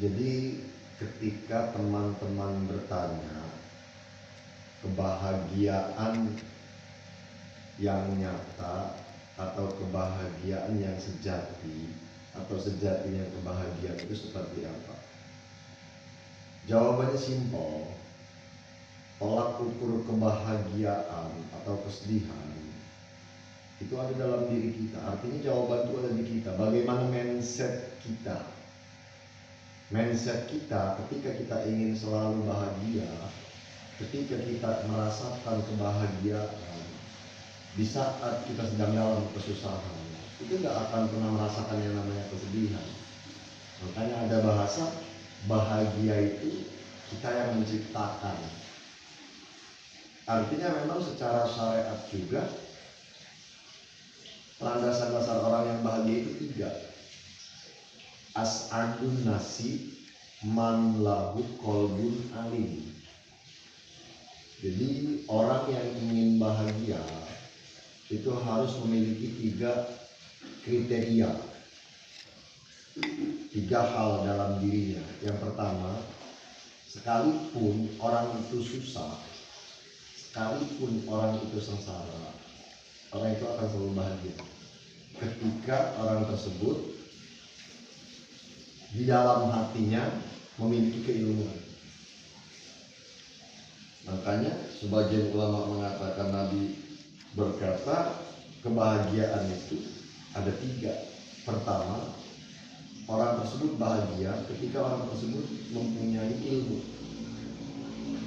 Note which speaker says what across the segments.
Speaker 1: Jadi ketika teman-teman bertanya kebahagiaan yang nyata atau kebahagiaan yang sejati atau sejatinya kebahagiaan itu seperti apa? Jawabannya simpel. Tolak ukur kebahagiaan atau kesedihan itu ada dalam diri kita. Artinya jawaban itu ada di kita. Bagaimana mindset kita? Mindset kita ketika kita ingin selalu bahagia, ketika kita merasakan kebahagiaan di saat kita sedang dalam kesusahan, itu nggak akan pernah merasakan yang namanya kesedihan. Makanya ada bahasa bahagia itu kita yang menciptakan. Artinya memang secara syariat juga landasan dasar orang yang bahagia itu tiga. As'adun nasi man lahu qalbun alim. Jadi orang yang ingin bahagia itu harus memiliki tiga kriteria, tiga hal dalam dirinya. Yang pertama, sekalipun orang itu susah, sekalipun orang itu sengsara, orang itu akan selalu bahagia ketika orang tersebut di dalam hatinya memiliki keilmuan. Makanya sebagian ulama mengatakan, Nabi berkata kebahagiaan itu ada tiga. Pertama, orang tersebut bahagia ketika orang tersebut mempunyai ilmu.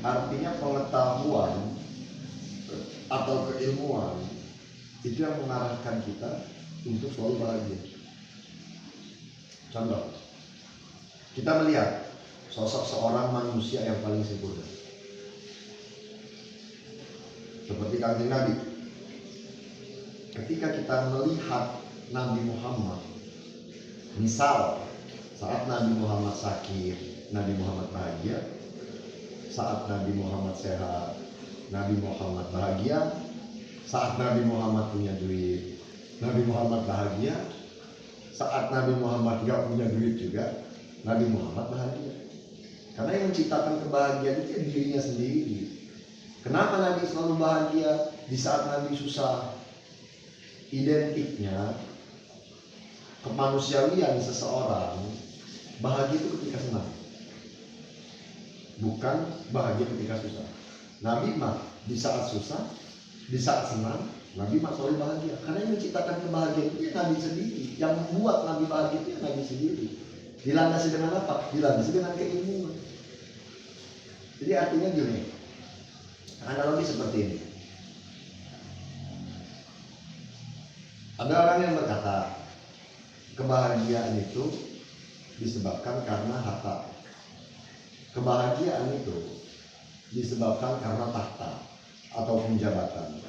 Speaker 1: Artinya pengetahuan atau keilmuan itu yang mengarahkan kita untuk selalu bahagia. Contoh, kita melihat sosok seorang manusia yang paling sempurna seperti Kanjeng Nabi. Ketika kita melihat Nabi Muhammad, misal saat Nabi Muhammad sakit, Nabi Muhammad bahagia. Saat Nabi Muhammad sehat, Nabi Muhammad bahagia. Saat Nabi Muhammad punya duit, Nabi Muhammad bahagia. Saat Nabi Muhammad gak punya duit juga, Nabi Muhammad bahagia. Karena yang menciptakan kebahagiaan itu dirinya sendiri. Kenapa Nabi selalu bahagia di saat Nabi susah? Identiknya kemanusiaan seseorang bahagia itu ketika senang, bukan bahagia ketika susah. Nabi mah di saat susah, di saat senang, Nabi mah selalu bahagia. Karena yang menciptakan kebahagiaan itu ya Nabi sendiri. Yang membuat Nabi bahagia itu ya Nabi sendiri. Dilandasi dengan apa? Dilandasi dengan keilmuan. Jadi artinya gini, analogi seperti ini. Ada orang yang berkata kebahagiaan itu disebabkan karena harta. Kebahagiaan itu disebabkan karena tahta ataupun jabatan.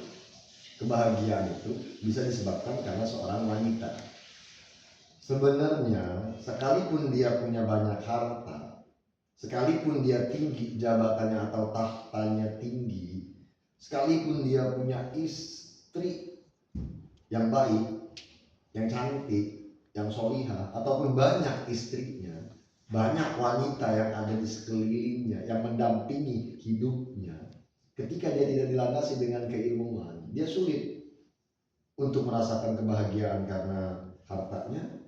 Speaker 1: Kebahagiaan itu bisa disebabkan karena seorang wanita. Sebenarnya sekalipun dia punya banyak harta, sekalipun dia tinggi jabatannya atau tahtanya tinggi, sekalipun dia punya istri yang baik, yang cantik, yang solihah, ataupun banyak istrinya, banyak wanita yang ada di sekelilingnya yang mendampingi hidupnya, ketika dia tidak dilandasi dengan keilmuan, dia sulit untuk merasakan kebahagiaan karena hartanya,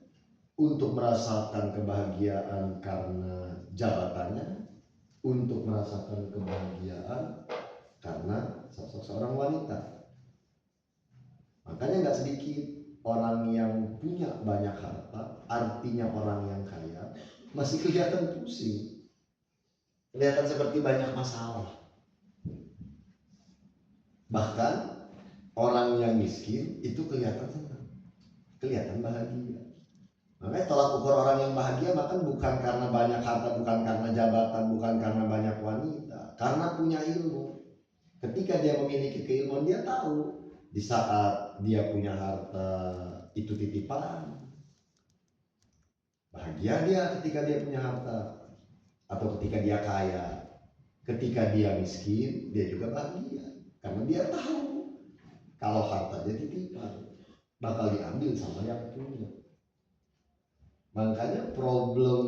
Speaker 1: untuk merasakan kebahagiaan karena jabatannya, untuk merasakan kebahagiaan karena sosok seorang wanita. Makanya gak sedikit orang yang punya banyak harta, artinya orang yang kaya, masih kelihatan pusing, kelihatan seperti banyak masalah. Bahkan orang yang miskin itu kelihatan senang, kelihatan bahagia. Makanya tolak ukur orang yang bahagia bahkan bukan karena banyak harta, bukan karena jabatan, bukan karena banyak wanita, karena punya ilmu. Ketika dia memiliki keilmuan, dia tahu di saat dia punya harta itu titipan. Bahagia dia ketika dia punya harta, atau ketika dia kaya. Ketika dia miskin, dia juga bahagia karena dia tahu kalau hartanya titipan bakal diambil sama yang punya. Makanya problem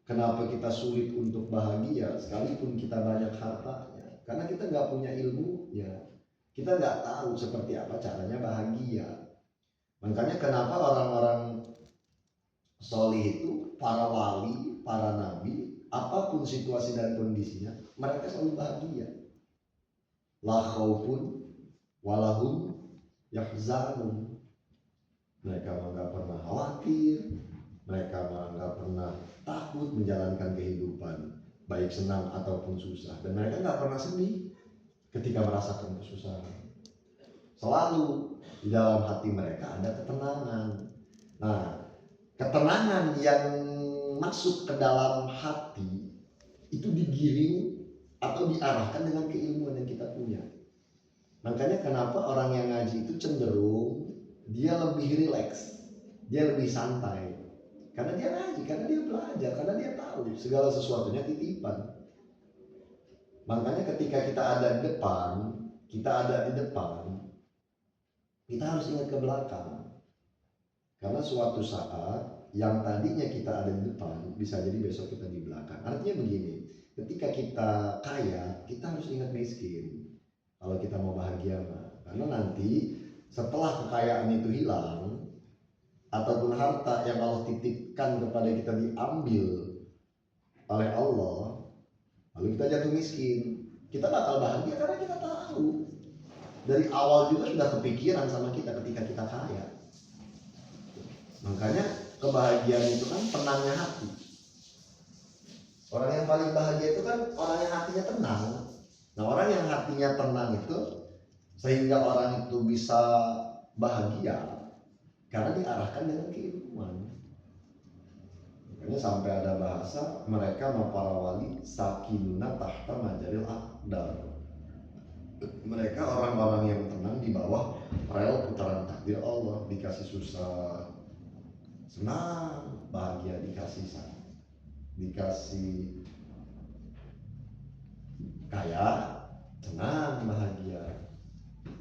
Speaker 1: kenapa kita sulit untuk bahagia sekalipun kita banyak hartanya? Karena kita nggak punya ilmunya, kita nggak tahu seperti apa caranya bahagia. Makanya kenapa orang-orang solih itu, para wali, para nabi, apapun situasi dan kondisinya, mereka selalu bahagia. La khaufun walahum yahzanun. Mereka nggak pernah khawatir, mereka nggak pernah takut menjalankan kehidupan, baik senang ataupun susah. Dan mereka nggak pernah sedih ketika merasakan kesusahan. Selalu di dalam hati mereka ada ketenangan. Nah, ketenangan yang masuk ke dalam hati itu digiring atau diarahkan dengan keilmuan yang kita punya. Makanya kenapa orang yang ngaji itu cenderung dia lebih rileks, dia lebih santai. Karena dia ngaji, karena dia belajar, karena dia tahu segala sesuatunya titipan. Makanya ketika kita ada di depan, kita harus ingat ke belakang. Karena suatu saat yang tadinya kita ada di depan, bisa jadi besok kita di belakang. Artinya begini, ketika kita kaya, kita harus ingat miskin. Kalau kita mau bahagia mah, karena nanti setelah kekayaan itu hilang ataupun harta yang Allah titipkan kepada kita diambil oleh Allah, lalu kita jatuh miskin, kita bakal bahagia karena kita tahu dari awal juga sudah kepikiran sama kita ketika kita kaya. Makanya kebahagiaan itu kan tenangnya hati. Orang yang paling bahagia itu kan orang yang hatinya tenang. Nah, orang yang hatinya tenang itu sehingga orang itu bisa bahagia karena diarahkan dengan keilmuan. Makanya sampai ada bahasa mereka para wali sakinuna tahta majaril aqdar. Mereka orang-orang yang tenang di bawah rel putaran takdir Allah. Dikasih susah senang, bahagia, dikasih kaya, senang, bahagia,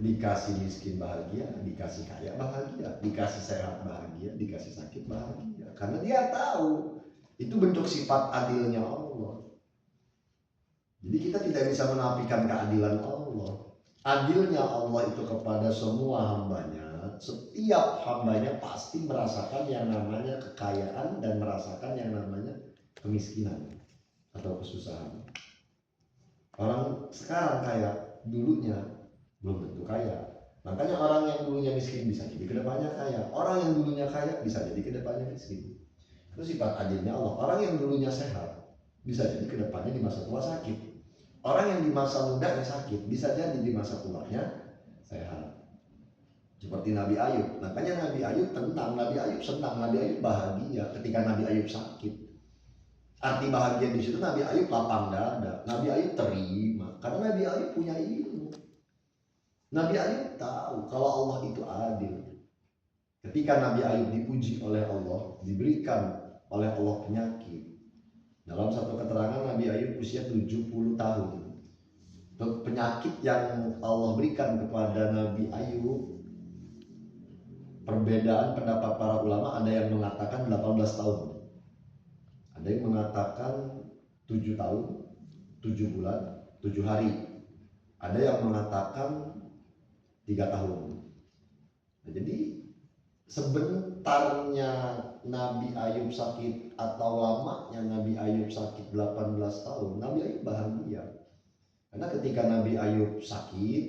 Speaker 1: dikasih miskin bahagia, dikasih kaya bahagia, dikasih sehat bahagia, dikasih sakit bahagia. Karena dia tahu itu bentuk sifat adilnya Allah. Jadi kita tidak bisa menafikan keadilan Allah. Adilnya Allah itu kepada semua hambanya. Setiap hambanya pasti merasakan yang namanya kekayaan dan merasakan yang namanya kemiskinan atau kesusahan. Orang sekarang kaya, dulunya belum tentu kaya. Makanya orang yang dulunya miskin bisa jadi kedepannya kaya. Orang yang dulunya kaya bisa jadi kedepannya miskin. Itu sifat adilnya Allah. Orang yang dulunya sehat bisa jadi kedepannya di masa tua sakit. Orang yang di masa mudanya sakit bisa jadi di masa tuanya sehat. Seperti Nabi Ayub. Makanya Nabi Ayub tenang, Nabi Ayub senang, Nabi Ayub bahagia ketika Nabi Ayub sakit. Arti bahagia di situ Nabi Ayub lapang dada, Nabi Ayub terima karena Nabi Ayub punya ilmu. Nabi Ayub tahu kalau Allah itu adil. Ketika Nabi Ayub dipuji oleh Allah, diberikan oleh Allah penyakit. Dalam satu keterangan Nabi Ayub usia 70 tahun. Penyakit yang Allah berikan kepada Nabi Ayub, perbedaan pendapat para ulama, ada yang mengatakan 18 tahun. Ada yang mengatakan 7 tahun, 7 bulan, 7 hari. Ada yang mengatakan 3 tahun. Nah, jadi sebentarnya Nabi Ayub sakit atau lamanya Nabi Ayub sakit 18 tahun, Nabi Ayub bahagia. Karena ketika Nabi Ayub sakit,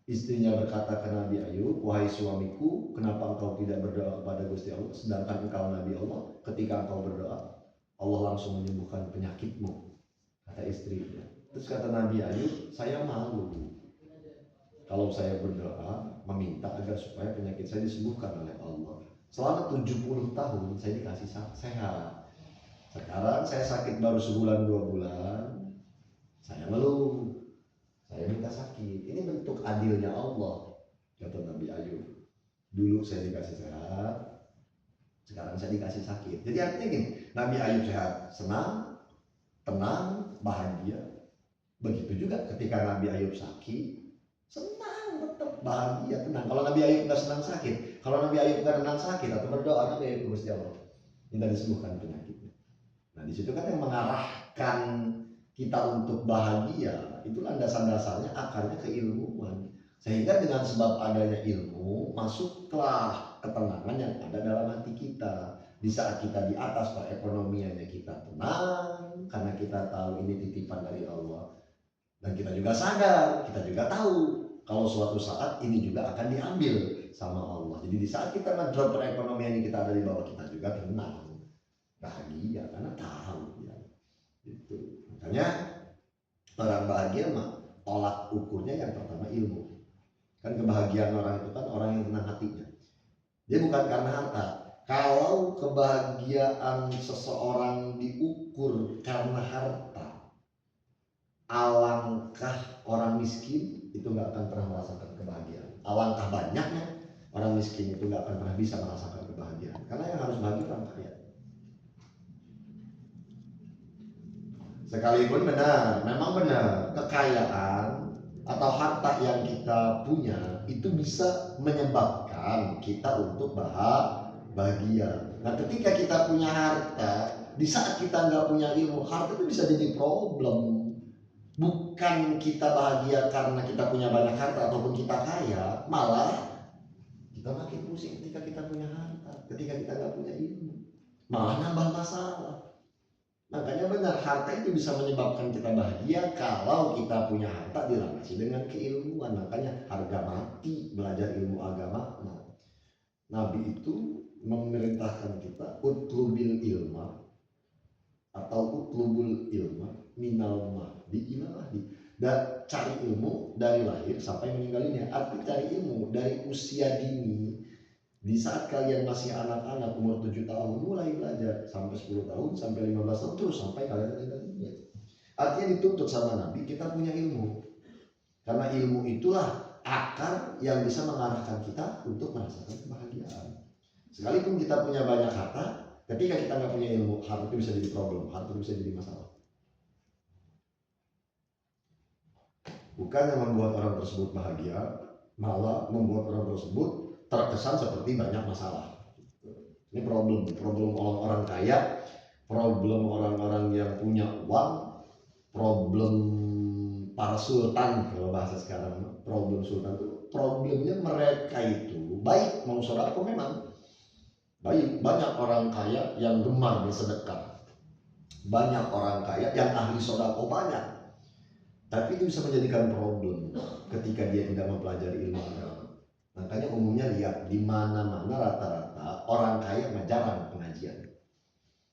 Speaker 1: istrinya berkata ke Nabi Ayub, "Wahai suamiku, kenapa engkau tidak berdoa kepada Gusti Allah? Sedangkan engkau Nabi Allah, ketika engkau berdoa, Allah langsung menyembuhkan penyakitmu," kata istrinya. Terus kata Nabi Ayub, "Saya malu kalau saya berdoa meminta agar supaya penyakit saya disembuhkan oleh Allah. Selama 70 tahun saya dikasih sehat. Sekarang saya sakit baru sebulan 2 bulan, saya ngeluh, saya minta sakit. Ini bentuk adilnya Allah," kata Nabi Ayub. "Dulu saya dikasih sehat, sekarang saya dikasih sakit." Jadi artinya gini, Nabi Ayub sehat, senang, tenang, bahagia. Begitu juga ketika Nabi Ayub sakit, senang, tetap bahagia, tenang. Kalau Nabi Ayub nggak senang sakit, kalau Nabi Ayub nggak tenang sakit atau berdoa, Nabi Ayub Gusti Allah minta disembuhkan penyakitnya. Nah di situ kan yang mengarahkan kita untuk bahagia itu landasan dasarnya akarnya keilmuan. Sehingga dengan sebab adanya ilmu masuklah ketenangan yang ada dalam hati kita. Di saat kita di atas perekonomiannya kita tenang karena kita tahu ini titipan dari Allah. Dan kita juga sadar, kita juga tahu kalau suatu saat ini juga akan diambil sama Allah. Jadi di saat kita ngedrop perekonomian kita ada di bawah, kita juga tenang, bahagia karena tahu ya. Gitu. Makanya orang bahagia mah tolak ukurnya yang pertama ilmu. Kan kebahagiaan orang itu kan orang yang tenang hatinya. Dia bukan karena harta. Kalau kebahagiaan seseorang diukur karena harta, alangkah orang miskin itu nggak akan pernah merasakan kebahagiaan. Alangkah banyaknya orang miskin itu nggak akan pernah bisa merasakan kebahagiaan. Karena yang harus bahagia orang kaya. Sekalipun benar, memang benar, kekayaan atau harta yang kita punya itu bisa menyebabkan kita untuk bahagia. Nah ketika kita punya harta, di saat kita nggak punya ilmu, harta itu bisa jadi problem. Bukan kita bahagia karena kita punya banyak harta ataupun kita kaya, malah kita makin pusing ketika kita punya harta, ketika kita nggak punya ilmu, malah nambah masalah. Makanya benar, harta itu bisa menyebabkan kita bahagia kalau kita punya harta dilandasi dengan keilmuan. Makanya harga mati belajar ilmu agama. Nah, Nabi itu memerintahkan kita utlubil ilma atau utlubul ilma minal mahdi ilal lahdi. Dan cari ilmu dari lahir sampai meninggalnya. Arti cari ilmu dari usia dini. Di saat kalian masih anak-anak umur 7 tahun mulai belajar sampai 10 tahun sampai 15 tahun terus sampai kalian meninggal dunia. Artinya dituntut sama Nabi kita punya ilmu. Karena ilmu itulah akar yang bisa mengarahkan kita untuk merasakan kebahagiaan. Sekalipun kita punya banyak harta, ketika kita nggak punya ilmu, harta itu bisa jadi problem, harta itu bisa jadi masalah. Bukan yang membuat orang tersebut bahagia, malah membuat orang tersebut terkesan seperti banyak masalah. Ini problem orang-orang kaya, problem orang-orang yang punya uang, problem para sultan kalau bahasa sekarang. Problem sultan itu problemnya mereka itu baik mau sedekah memang baik, banyak orang kaya yang gemar bersedekah, banyak orang kaya yang ahli sedekah banyak, tapi itu bisa menjadikan problem ketika dia tidak mempelajari ilmu agama. Makanya umumnya lihat di mana-mana rata-rata orang kaya jarang pengajian.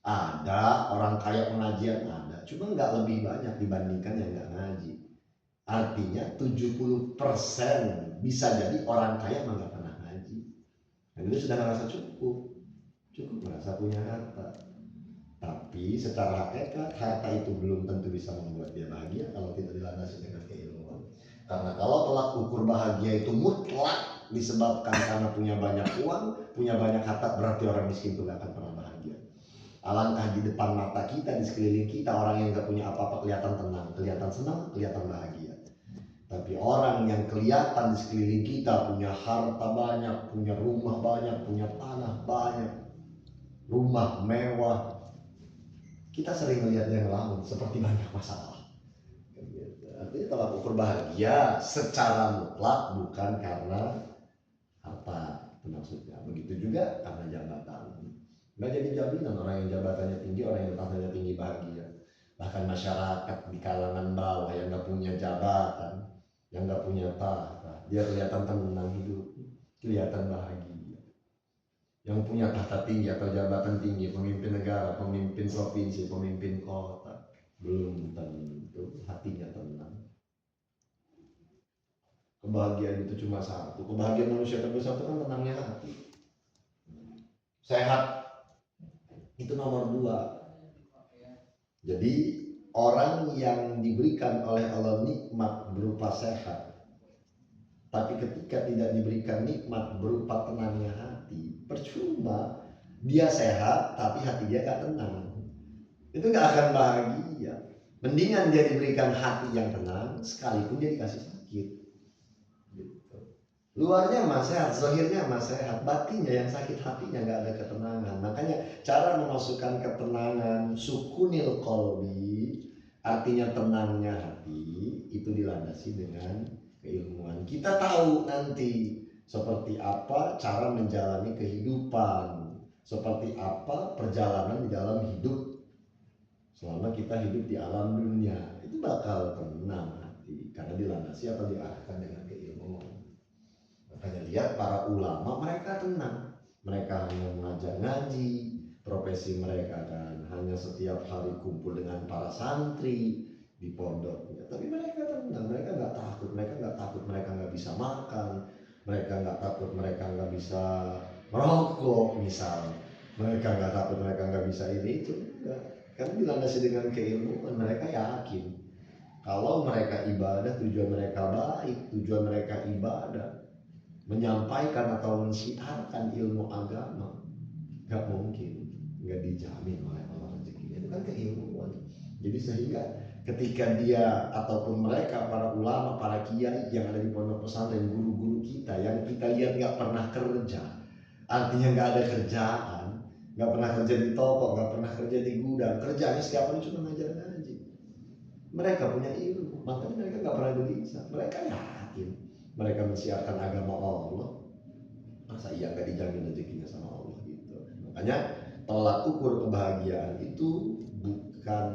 Speaker 1: Ada orang kaya pengajian ada, cuma nggak lebih banyak dibandingkan yang nggak ngaji. Artinya 70% bisa jadi orang kaya nggak pernah ngaji. Dan itu sudah merasa cukup merasa punya harta. Tapi secara hakikat harta itu belum tentu bisa membuat dia bahagia kalau tidak dilandasi dengan keilmuan. Karena kalau tolak ukur bahagia itu mutlak disebabkan karena punya banyak uang, punya banyak harta, berarti orang miskin itu gak akan pernah bahagia. Alangkah di depan mata kita, di sekeliling kita, orang yang gak punya apa-apa kelihatan tenang, kelihatan senang, kelihatan bahagia. Tapi orang yang kelihatan di sekeliling kita punya harta banyak, punya rumah banyak, punya tanah banyak, rumah mewah, kita sering melihat yang lain seperti banyak masalah. Artinya tolak ukur bahagia secara mutlak bukan karena harta, itu maksudnya. Begitu juga karena jabatan. Nggak jadi jaminan orang yang jabatannya tinggi, orang yang tahtanya tinggi bahagia. Bahkan masyarakat di kalangan bawah yang nggak punya jabatan, yang nggak punya tahta, dia kelihatan tenang hidup, kelihatan bahagia. Yang punya tahta tinggi atau jabatan tinggi, pemimpin negara, pemimpin provinsi, pemimpin kota, belum tentu hatinya tenang. Kebahagiaan itu cuma satu. Kebahagiaan manusia terbesar itu kan tenangnya hati. Sehat itu nomor 2. Jadi orang yang diberikan oleh Allah nikmat berupa sehat, tapi ketika tidak diberikan nikmat berupa tenangnya hati, percuma. Dia sehat tapi hati dia gak tenang, itu gak akan bahagia. Mendingan dia diberikan hati yang tenang sekalipun dia dikasih sakit. Luarnya mah sehat, zahirnya mah sehat, batinnya yang sakit, hatinya nggak ada ketenangan. Makanya cara memasukkan ketenangan, sukunil qalbi, artinya tenangnya hati, itu dilandasi dengan keilmuan. Kita tahu nanti seperti apa cara menjalani kehidupan, seperti apa perjalanan di dalam hidup selama kita hidup di alam dunia. Itu bakal tenang hati karena dilandasi atau diarahkan dengan keilmuan. Makanya lihat para ulama, mereka tenang, mereka hanya mengajar ngaji, profesi mereka kan hanya setiap hari kumpul dengan para santri di pondoknya, tapi mereka tenang, mereka nggak takut, mereka nggak bisa makan, mereka nggak takut, mereka nggak bisa merokok misal, mereka nggak takut, mereka nggak bisa ini itu enggak, karena dilandasi dengan keilmuan. Mereka yakin kalau mereka ibadah, tujuan mereka baik, tujuan mereka ibadah, menyampaikan atau mensiarkan ilmu agama, nggak mungkin nggak dijamin oleh Allah rezekinya. Itu kan keilmuan. Jadi sehingga ketika dia ataupun mereka para ulama, para kiai yang ada di pondok pesantren, guru-guru kita yang kita lihat nggak pernah kerja, artinya nggak ada kerjaan, nggak pernah kerja di toko, nggak pernah kerja di gudang, kerjanya setiap hari cuma ngajar ngaji. Mereka punya ilmu, makanya mereka nggak pernah gelisah. Mereka yakin mereka mensiarkan agama Allah, masa iya nggak dijamin rezekinya sama Allah gitu. Makanya tolak ukur kebahagiaan itu bukan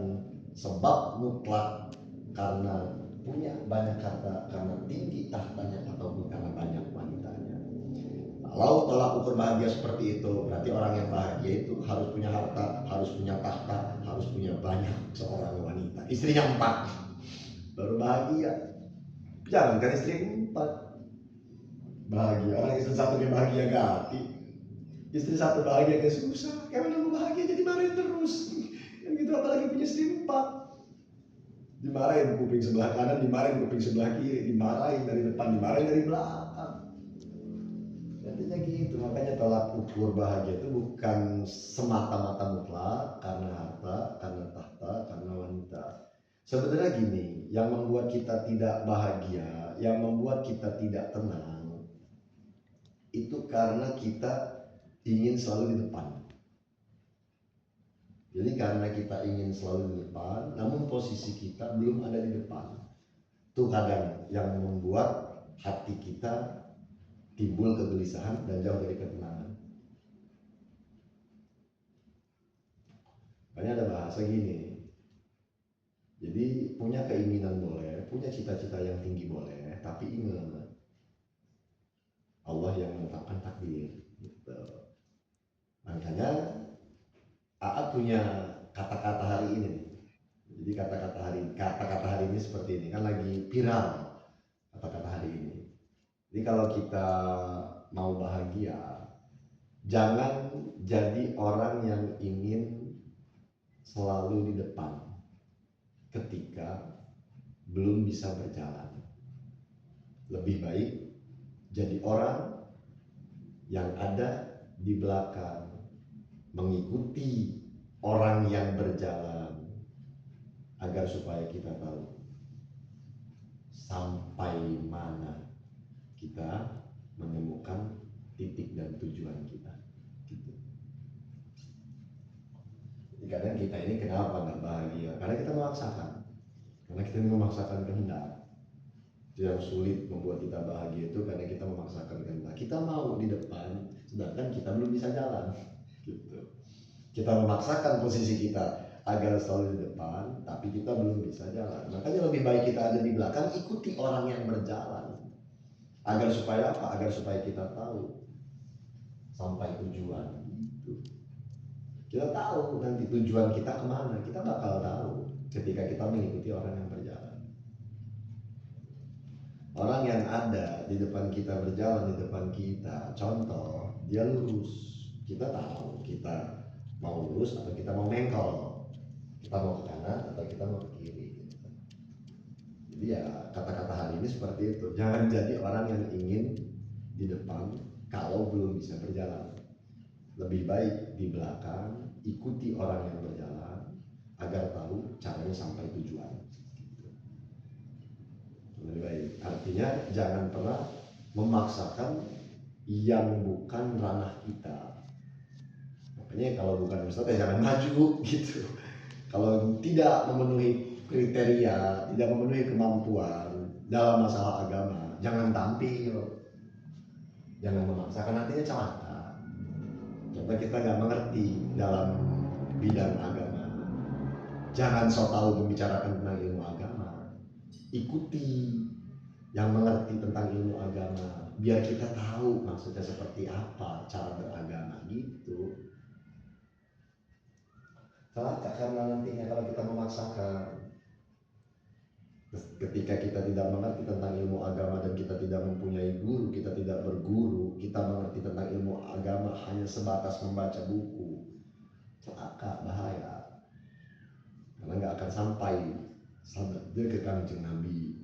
Speaker 1: sebab mutlak karena punya banyak harta, karena tinggi tahtanya, ataupun karena banyak wanitanya. Kalau tolak ukur bahagia seperti itu, berarti orang yang bahagia itu harus punya harta, harus punya tahta, harus punya banyak seorang wanita, istrinya 4 baru bahagia. Jangan kan istri 4 bahagia, orang istri 1 dia bahagia ganti, istri 1 bahagia dia susah, kayak mana mau bahagia jadi marahin terus yang gitu. Apalagi punya istri 4, dimarahin kuping sebelah kanan, dimarahin kuping sebelah kiri, dimarahin dari depan, dimarahin dari belakang. Intinya gitu. Makanya tolak ukur bahagia itu bukan semata-mata mutlak karena harta, karena tahta, karena wanita. Sebenarnya gini, yang membuat kita tidak bahagia, yang membuat kita tidak tenang, itu karena kita ingin selalu di depan. Jadi karena kita ingin selalu di depan, namun posisi kita belum ada di depan. Itu kadang yang membuat hati kita timbul kegelisahan dan jauh dari ketenangan. Makanya ada bahasa gini, jadi punya keinginan boleh, punya cita-cita yang tinggi boleh, tapi ingat Allah yang menetapkan takdir gitu. Makanya A'a punya kata-kata hari ini. Jadi kata-kata hari ini seperti ini, kan lagi viral kata-kata hari ini. Jadi kalau kita mau bahagia, jangan jadi orang yang ingin selalu di depan ketika belum bisa berjalan. Lebih baik jadi orang yang ada di belakang, mengikuti orang yang berjalan, agar supaya kita tahu sampai mana kita menemukan titik dan tujuan kita gitu. Kadang kita ini kenapa nggak bahagia? Karena kita memaksakan, karena kita memaksakan kehendak. Yang sulit membuat kita bahagia itu karena kita memaksakan kehendak. Kita mau di depan, sedangkan kita belum bisa jalan gitu. Kita memaksakan posisi kita agar selalu di depan, tapi kita belum bisa jalan. Makanya lebih baik kita ada di belakang, ikuti orang yang berjalan. Agar supaya apa? Agar supaya kita tahu sampai tujuan gitu. Kita tahu nanti tujuan kita kemana, kita bakal tahu ketika kita mengikuti orang yang berjalan. Orang yang ada di depan kita berjalan, di depan kita, contoh dia lurus, kita tahu kita mau lurus atau kita mau mengkol, kita mau ke kanan atau kita mau ke kiri. Jadi ya kata-kata hari ini seperti itu. Jangan jadi orang yang ingin di depan kalau belum bisa berjalan. Lebih baik di belakang, ikuti orang yang berjalan agar tahu caranya sampai tujuan. Lebih baik. Artinya jangan pernah memaksakan yang bukan ranah kita. Makanya kalau bukan ustadz ya jangan maju gitu. Kalau tidak memenuhi kriteria, tidak memenuhi kemampuan dalam masalah agama, jangan tampil. Jangan memaksakan, nantinya celaka. Contoh kita nggak mengerti dalam bidang agama, jangan sok tahu membicarakan tentang ilmu agama. Ikuti yang mengerti tentang ilmu agama, biar kita tahu maksudnya seperti apa cara beragama gitu. Celaka karena nantinya kalau kita memaksakan. Ketika kita tidak mengerti tentang ilmu agama dan kita tidak mempunyai guru, kita tidak berguru, kita mengerti tentang ilmu agama hanya sebatas membaca buku, celaka, bahaya. Karena nggak akan sampai sahabatnya ke Kanjeng Nabi.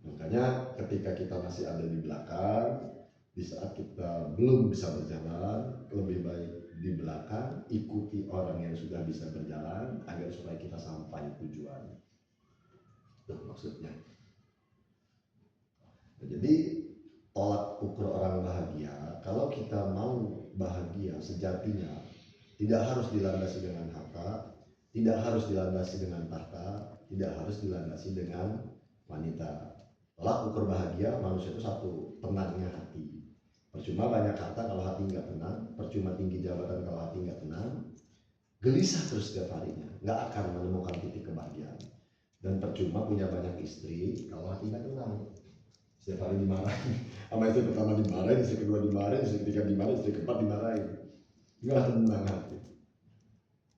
Speaker 1: Makanya ketika kita masih ada di belakang, di saat kita belum bisa berjalan, lebih baik di belakang, ikuti orang yang sudah bisa berjalan agar supaya kita sampai tujuan. Itu maksudnya. Nah, jadi tolak ukur orang bahagia, kalau kita mau bahagia sejatinya, tidak harus dilandasi dengan harta, tidak harus dilandasi dengan tahta, tidak harus dilandasi dengan wanita. Tolak ukur bahagia manusia itu satu, tenangnya hati. Percuma banyak harta kalau hati nggak tenang, percuma tinggi jabatan kalau hati nggak tenang, gelisah terus setiap harinya, nggak akan menemukan titik kebahagiaan. Dan percuma punya banyak istri kalau hati nggak tenang, setiap hari dimarahin. Sama istri pertama dimarahin, istri kedua dimarahin, istri ketiga dimarahin, istri keempat dimarahin, nggak tenang hati.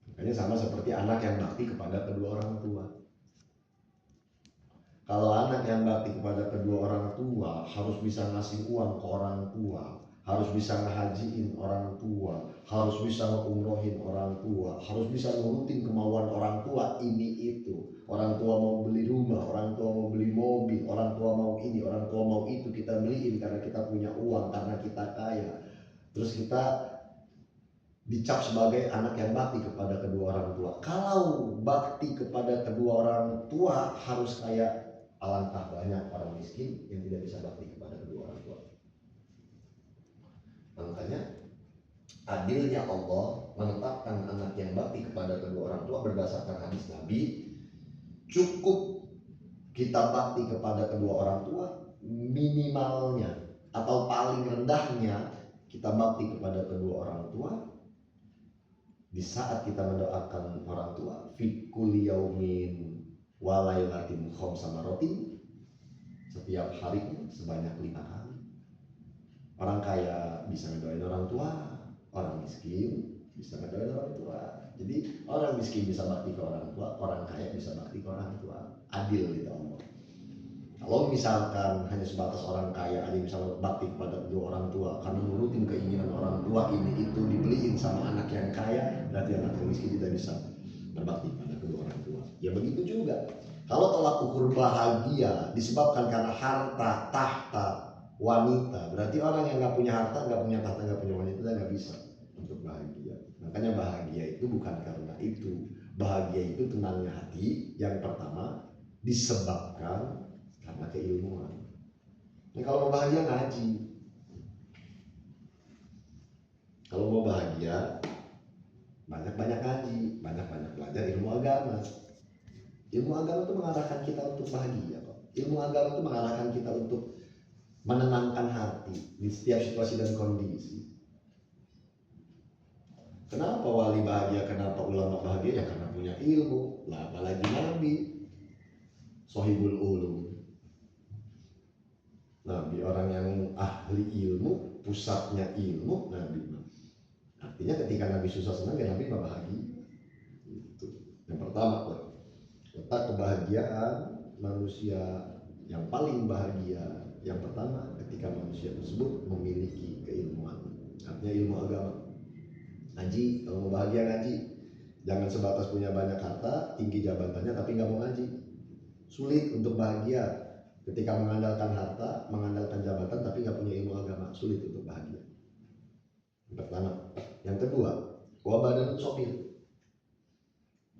Speaker 1: Makanya sama seperti anak yang bakti kepada kedua orang tua. Kalau anak yang bakti kepada kedua orang tua harus bisa ngasih uang ke orang tua, harus bisa ngehajiin orang tua, harus bisa ngeumrohin orang tua, harus bisa nurutin kemauan orang tua ini itu. Orang tua mau beli rumah, orang tua mau beli mobil, orang tua mau ini, orang tua mau itu, kita beliin karena kita punya uang, karena kita kaya. Terus kita dicap sebagai anak yang bakti kepada kedua orang tua. Kalau bakti kepada kedua orang tua harus kayak alangkah banyak orang miskin yang tidak bisa bakti kepada kedua orang tua. Makanya adilnya Allah menetapkan anak yang bakti kepada kedua orang tua berdasarkan hadis Nabi. Cukup kita bakti kepada kedua orang tua, minimalnya atau paling rendahnya kita bakti kepada kedua orang tua di saat kita mendoakan orang tua fi kulli yaumin wa lailatin khamsa maratin, setiap harinya sebanyak 5 kali. Orang kaya bisa ngedoain orang tua, orang miskin bisa ngedoain orang tua. Jadi orang miskin bisa bakti ke orang tua, orang kaya bisa bakti ke orang tua. Adil gitu Allah. Kalau misalkan hanya sebatas orang kaya aja bisa bakti kepada kedua orang tua karena nurutin keinginan orang tua ini itu dibeliin sama anak yang kaya, berarti anak yang miskin tidak bisa berbakti pada kedua orang tua. Ya begitu juga. Kalau tolak ukur bahagia disebabkan karena harta, tahta, wanita, berarti orang yang nggak punya harta, nggak punya tahta, nggak punya wanita nggak bisa untuk bahagia. Makanya bahagia itu bukan karena itu. Bahagia itu tenangnya hati. Yang pertama disebabkan karena keilmuan. Nah, kalau mau bahagia ngaji. Kalau mau bahagia banyak-banyak ngaji, banyak-banyak belajar ilmu agama. Ilmu agama itu mengarahkan kita untuk bahagia kok. Ilmu agama itu mengarahkan kita untuk menenangkan hati di setiap situasi dan kondisi. Kenapa wali bahagia? Kenapa ulama bahagia? Ya karena punya ilmu. Lah apalagi Nabi, Sohibul Ulum. Nabi orang yang ahli ilmu, pusatnya ilmu, Nabi. Artinya ketika Nabi susah senang, ya Nabi bahagia. Itu yang pertama, letak kebahagiaan manusia yang paling bahagia. Yang pertama, ketika manusia tersebut memiliki keilmuan. Artinya ilmu agama. Ngaji, kalau mau bahagia ngaji. Jangan sebatas punya banyak harta, tinggi jabatannya tapi nggak mau ngaji. Sulit untuk bahagia. Ketika mengandalkan harta, mengandalkan jabatan tapi nggak punya ilmu agama, sulit untuk bahagia. Yang pertama. Yang kedua, wabadan sopir.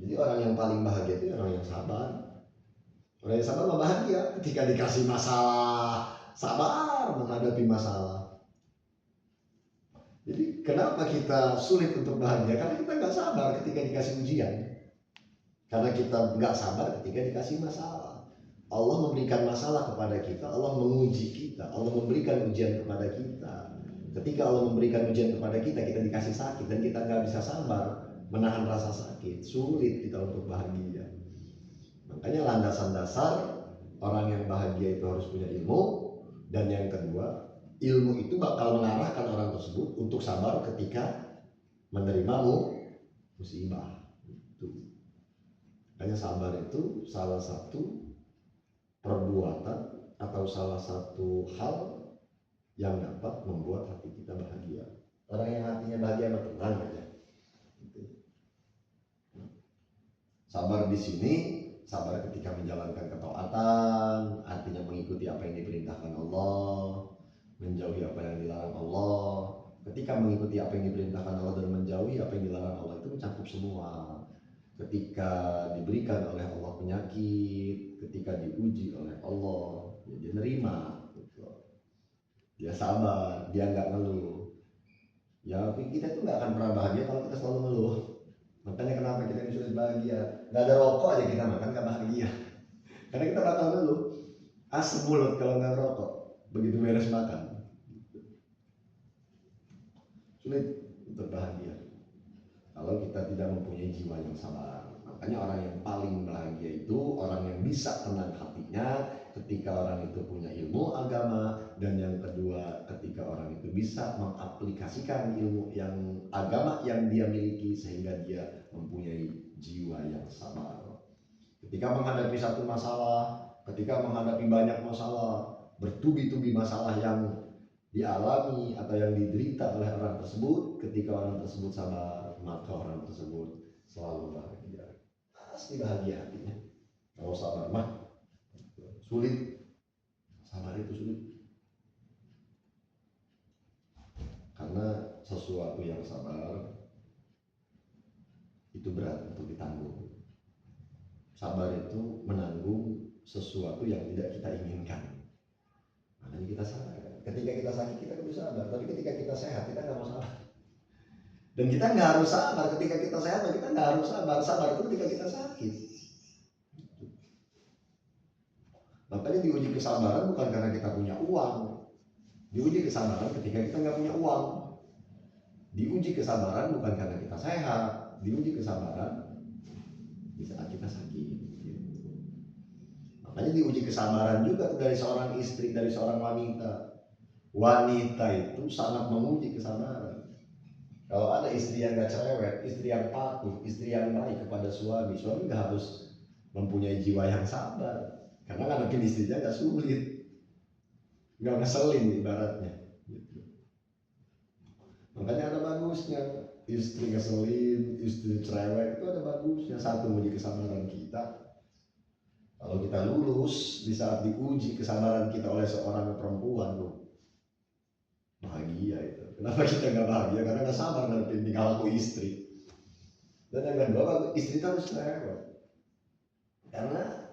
Speaker 1: Jadi orang yang paling bahagia itu orang yang sabar. Orang yang sabar bahagia. Ketika dikasih masalah, sabar menghadapi masalah. Jadi kenapa kita sulit untuk bahagia? Karena kita nggak sabar ketika dikasih ujian. Karena kita nggak sabar ketika dikasih masalah. Allah memberikan masalah kepada kita, Allah menguji kita, Allah memberikan ujian kepada kita. Ketika Allah memberikan ujian kepada kita, kita dikasih sakit dan kita nggak bisa sabar menahan rasa sakit, sulit kita untuk bahagia. Makanya landasan dasar orang yang bahagia itu harus punya ilmu, dan yang kedua, ilmu itu bakal mengarahkan orang tersebut untuk sabar ketika menerima musibah. Itu. Makanya sabar itu salah satu perbuatan atau salah satu hal yang dapat membuat hati kita bahagia. Orang yang hatinya bahagia mah tenang aja. Sabar di sini, sabar ketika menjalankan ketaatan, artinya mengikuti apa yang diperintahkan Allah, menjauhi apa yang dilarang Allah. Ketika mengikuti apa yang diperintahkan Allah dan menjauhi apa yang dilarang Allah itu mencakup semua. Ketika diberikan oleh Allah penyakit, ketika diuji oleh Allah, ya dia nerima, gitu. Dia sabar, dia nggak ngeluh. Ya kita tuh nggak akan pernah bahagia kalau kita selalu ngeluh. Makanya kenapa kita ini sulit bahagia? Nggak ada rokok aja kita makan nggak bahagia. Karena kita bakal ngeluh. Asam mulut kalau nggak rokok. Begitu beres makan. Sulit untuk bahagia kalau kita tidak mempunyai jiwa yang sabar. Makanya orang yang paling bahagia itu orang yang bisa tenang hatinya ketika orang itu punya ilmu agama, dan yang kedua ketika orang itu bisa mengaplikasikan ilmu yang agama yang dia miliki sehingga dia mempunyai jiwa yang sabar. Ketika menghadapi satu masalah, ketika menghadapi banyak masalah, bertubi-tubi masalah yang dialami atau yang diderita oleh orang tersebut, ketika orang tersebut sabar, maka orang tersebut selalu bahagia. Pasti bahagia hatinya. Kalau sabar mah sulit. Sabar itu sulit. Karena sesuatu yang sabar itu berat untuk ditanggung. Sabar itu menanggung sesuatu yang tidak kita inginkan. Makanya kita sabar. Ketika kita sakit kita harus sabar, tapi ketika kita sehat kita nggak mau sabar. Dan kita nggak harus sabar ketika kita sehat, kita nggak harus sabar. Sabar itu ketika kita sakit. Makanya diuji kesabaran bukan karena kita punya uang. Diuji kesabaran ketika kita nggak punya uang. Diuji kesabaran bukan karena kita sehat. Diuji kesabaran di saat kita sakit. Makanya diuji kesabaran juga dari seorang istri, dari seorang wanita. Wanita itu sangat menguji kesabaran. Kalau ada istri yang gak cerewet, istri yang patuh, istri yang baik kepada suami gak harus mempunyai jiwa yang sabar. Karena ngadepin istrinya gak sulit, gak ngeselin ibaratnya. Gitu. Makanya ada bagusnya, istri ngeselin, istri cerewet itu ada bagusnya. Satu, menguji kesabaran kita. Kalau kita lulus di saat diuji kesabaran kita oleh seorang perempuan, bahagia itu. Kenapa kita nggak bahagia? Karena nggak sabar ngadepin tingkah laku istri. Dan yang kedua, istri harus cerewet. Karena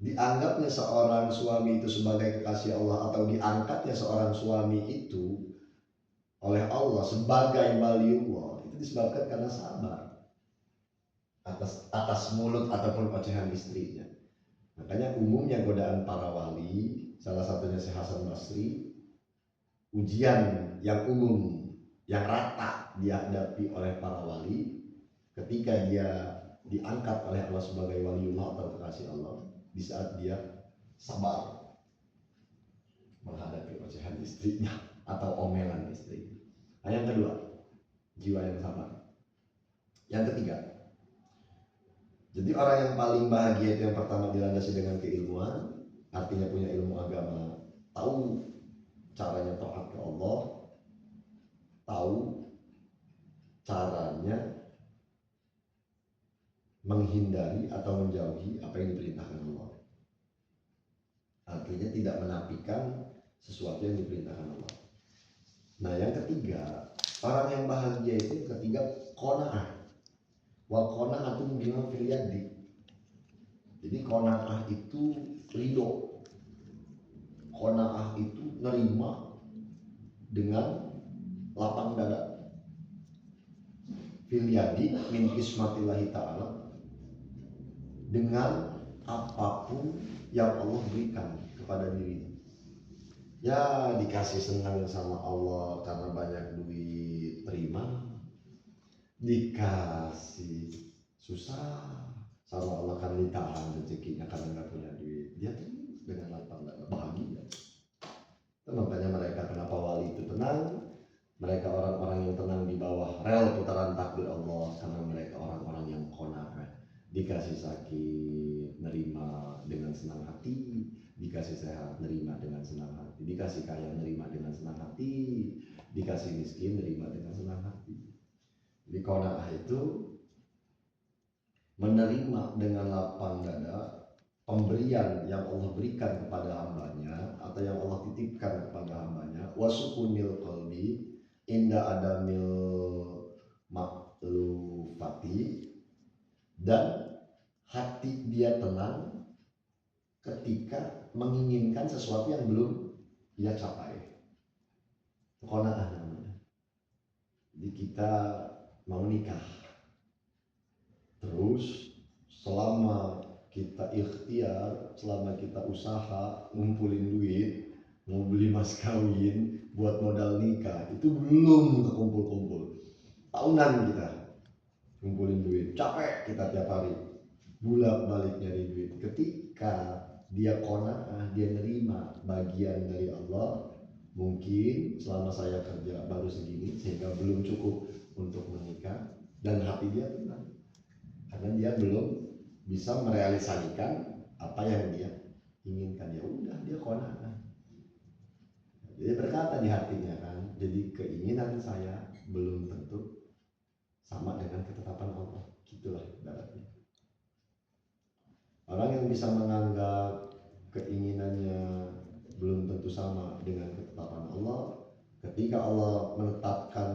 Speaker 1: dianggapnya seorang suami itu sebagai kekasih Allah, atau diangkatnya seorang suami itu oleh Allah sebagai waliullah, itu disebabkan karena sabar atas mulut ataupun ocehan istrinya. Makanya umumnya godaan para wali, salah satunya Syekh Hasan Basri, ujian yang umum, yang rata dihadapi oleh para wali ketika dia diangkat oleh Allah sebagai waliullah atau kekasih Allah, di saat dia sabar menghadapi ocehan istrinya atau omelan istri. Nah, yang kedua, jiwa yang sabar. Yang ketiga, jadi orang yang paling bahagia itu yang pertama dilandasi dengan keilmuan, artinya punya ilmu agama, tahu caranya taat ke Allah, tahu caranya menghindari atau menjauhi apa yang diperintahkan Allah. Artinya tidak menafikan sesuatu yang diperintahkan Allah. Nah, yang ketiga, orang yang bahagia itu ketiga qanaah. Wal qanaatu bima fil yadi. Jadi qanaah itu ridho. Qanaah itu nerima dengan lapang dada. filiadi min kismatillahi ta'ala, dengan apapun yang Allah berikan kepada dirinya. Ya dikasih senang sama Allah karena banyak duit, terima. Dikasih susah sama Allah kan ditahan rezekinya karena nggak punya duit, dia tuh dengan lapang dan bahagia. Itu makanya mereka, kenapa wali itu tenang, mereka orang-orang yang tenang di bawah rel putaran takdir Allah, karena mereka orang-orang yang qanaah. Dikasih sakit, nerima dengan senang hati. Dikasih sehat, nerima dengan senang hati. Dikasih kaya, nerima dengan senang hati. Dikasih miskin, nerima dengan senang hati. Di qanaah itu menerima dengan lapang dada pemberian yang Allah berikan kepada hambanya, atau yang Allah titipkan kepada hambanya. Wasukunil qalbi inda adamil maklufati, dan hati dia tenang ketika menginginkan sesuatu yang belum dia capai. Qanaah namanya. Jadi kita mau nikah, terus selama kita ikhtiar, selama kita usaha ngumpulin duit, mau beli mas kawin buat modal nikah, itu belum kekumpul-kumpul. Tahunan kita ngumpulin duit, capek kita tiap hari bolak-balik nyari duit. Ketika dia qanaah, dia nerima bagian dari Allah, mungkin selama saya kerja baru segini sehingga belum cukup untuk menikah, dan hati dia tenang karena dia belum bisa merealisasikan apa yang dia inginkan. Ya udah, dia qanaah. Jadi berkata di hatinya kan, jadi keinginan saya belum tentu sama dengan ketetapan Allah. Gitulah ibaratnya. Orang yang bisa menganggap keinginannya belum tentu sama dengan ketetapan Allah, ketika Allah menetapkan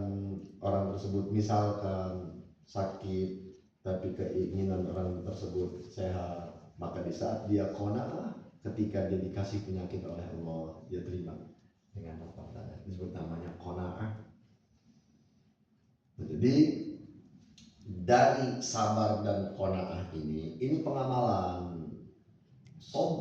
Speaker 1: orang tersebut misalkan sakit, tapi keinginan orang tersebut sehat, maka di saat dia qanaah, ketika dia dikasih penyakit oleh Allah, dia terima dengan lapang dada. Disebut namanya qanaah. Jadi dari sabar dan qanaah ini pengamalan.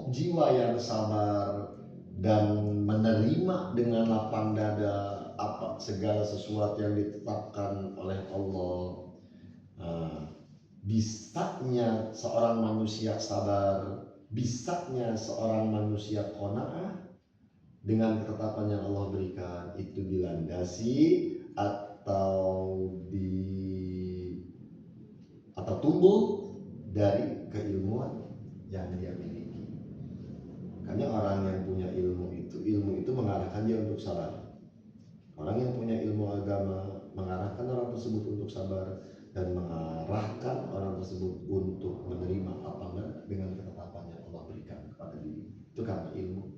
Speaker 1: Jiwa yang sabar dan menerima dengan lapang dada apa segala sesuatu yang ditetapkan oleh Allah. Bisanya seorang manusia sabar, bisanya seorang manusia qanaah dengan ketetapan yang Allah berikan, itu dilandasi atau tumbuh dari keilmuan yang dia miliki. Makanya orang yang punya ilmu itu mengarahkan dia untuk sabar. Orang yang punya ilmu agama mengarahkan orang tersebut untuk sabar, dan mengarahkan orang tersebut untuk menerima apa dengan ketetapan yang Allah berikan kepada diri. Itu karena ilmu.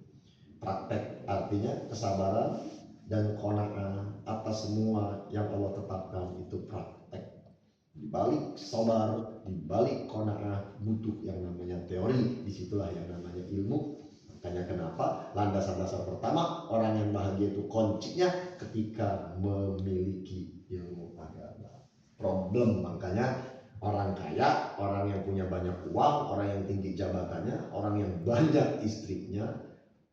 Speaker 1: Praktek artinya kesabaran dan qanaah atas semua yang Allah tetapkan, itu praktek. Di balik sabar, di balik qanaah butuh yang namanya teori. Disitulah yang namanya ilmu. Makanya kenapa landasan dasar pertama orang yang bahagia itu kuncinya ketika memiliki ilmu agama. Problem, makanya orang kaya, orang yang punya banyak uang, orang yang tinggi jabatannya, orang yang banyak istrinya,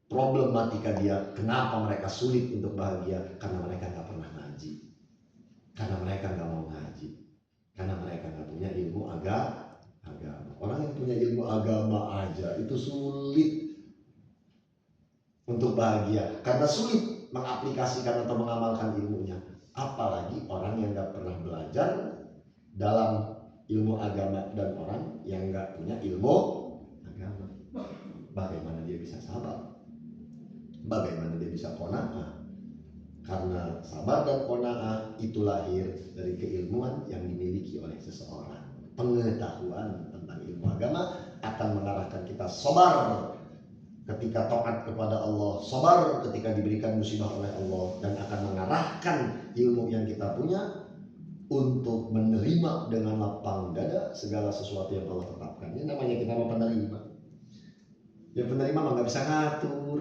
Speaker 1: problematika dia kenapa mereka sulit untuk bahagia, karena mereka nggak pernah ngaji, karena mereka nggak mau ngaji, karena mereka nggak punya ilmu agama. Orang yang punya ilmu agama aja itu sulit untuk bahagia karena sulit mengaplikasikan atau mengamalkan ilmunya, apalagi orang yang nggak pernah belajar dalam ilmu agama dan orang yang nggak punya ilmu agama. Bagaimana dia bisa sabar? Bagaimana dia bisa qanaah? Karena sabar dan qanaah itu lahir dari keilmuan yang dimiliki oleh seseorang. Pengetahuan tentang ilmu agama akan mengarahkan kita sabar ketika taat kepada Allah, sabar ketika diberikan musibah oleh Allah, dan akan mengarahkan ilmu yang kita punya untuk menerima dengan lapang dada segala sesuatu yang Allah tetapkan. Ini namanya kita mau penerima. Ya penerima mah nggak bisa ngatur.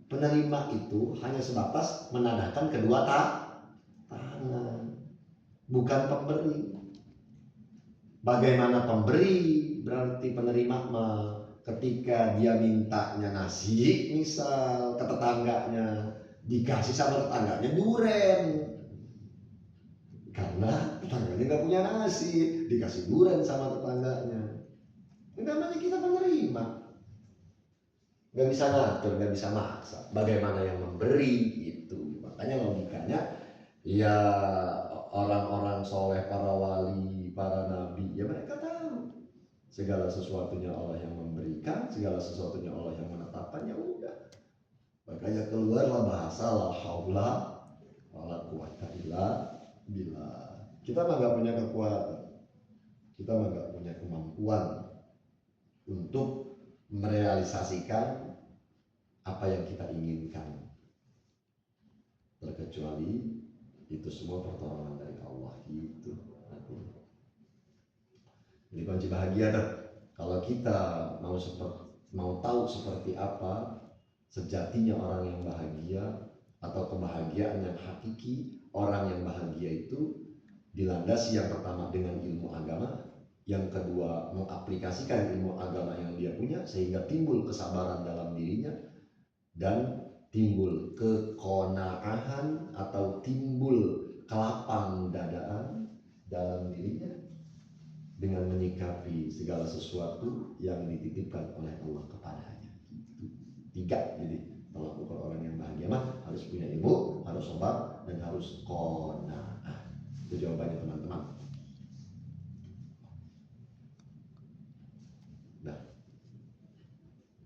Speaker 1: Penerima itu hanya sebatas menadahkan kedua tangan. bukan pemberi. Bagaimana pemberi? Berarti penerima ketika dia mintanya nasi misal ke tetangganya, dikasih sama tetangganya duren, karena tetangganya nggak punya nasi, dikasih duren sama tetangganya. Itu namanya kita penerima. Nggak bisa ngatur, nggak bisa maksa. Bagaimana yang memberi itu, makanya logikanya ya orang-orang soleh, para wali, para nabi, ya mereka tahu segala sesuatunya Allah yang memberikan, segala sesuatunya Allah yang menetapkan, ya udah. Makanya keluarlah bahasa la haula wala quwata illa billah. Kita mah nggak punya kekuatan, kita mah nggak punya kemampuan untuk merealisasikan apa yang kita inginkan, terkecuali itu semua pertolongan dari Allah gitu. Ini kunci bahagia tuh. Kalau kita mau tahu seperti apa sejatinya orang yang bahagia atau kebahagiaan yang hakiki, orang yang bahagia itu dilandasi yang pertama dengan ilmu agama, yang kedua mengaplikasikan ilmu agama yang dia punya sehingga timbul kesabaran dalam dirinya dan timbul keqonaahan atau timbul kelapang dadaan dalam dirinya dengan menyikapi segala sesuatu yang dititipkan oleh Allah kepadanya. Tiga, jadi tolak ukur orang yang bahagia mah harus punya ilmu, harus sobat, dan harus qanaah. Itu jawabannya teman-teman.